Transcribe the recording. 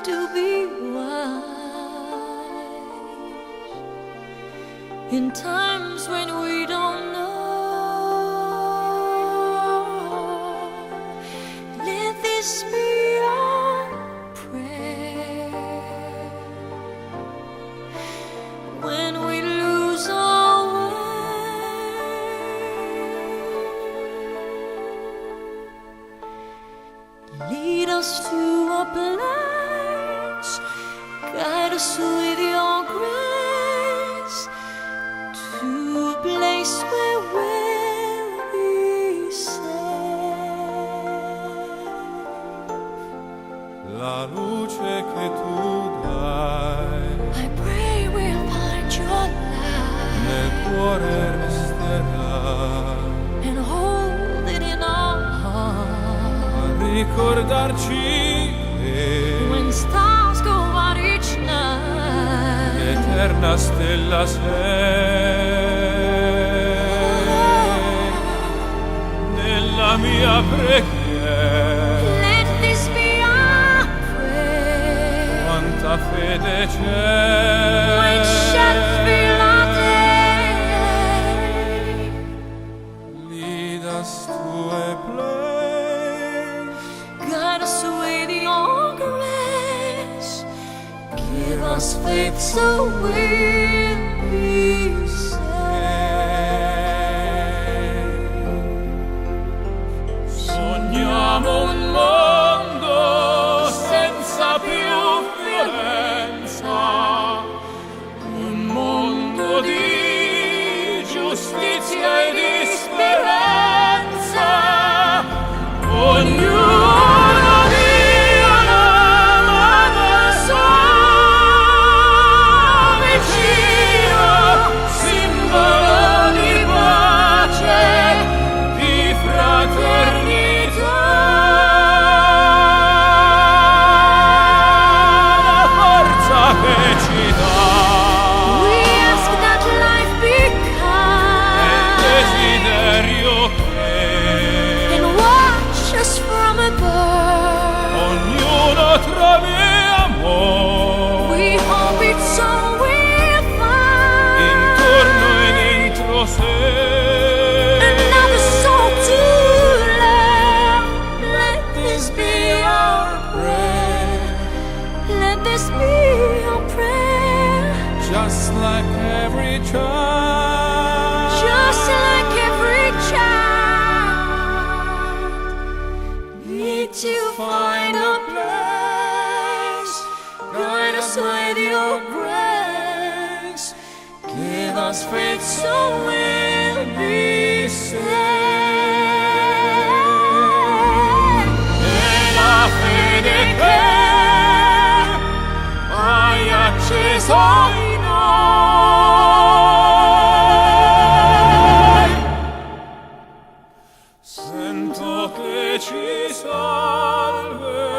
to be wise in times when we don't know. Let this be our prayer when we lose our way. Lead us to a place, guide us with your grace, to a place where we'll be safe. La luce che tu dai I pray we'll find your light nel cuore resterà, and hold it in our heart. a ricordarci che When stars go out each night, l'eterna stella sei nella mia preghiera. let this be our prayer. Quanta fede c'è When shadows fill our day, lead us to a place, guide us with your grace. Give us faith so we'll be safe. sogniamo un mondo senza più violenza, un mondo di giustizia e di speranza. Ognuno dia una mano al suo vicino, simbolo di pace, di fraternità. La forza che ci dà We ask that life be è il kind desiderio che and watch us from above. ognuno trovi amore We hope it's all we'll find. intorno e dentro sé. Another soul to love. Let this be our prayer. Let this be our prayer. Just like every child, Just like every child, need to find a place. Guide us with your grace. Give us faith so we'll be safe. e la fede che hai acceso in noi. Sento che ci salverà.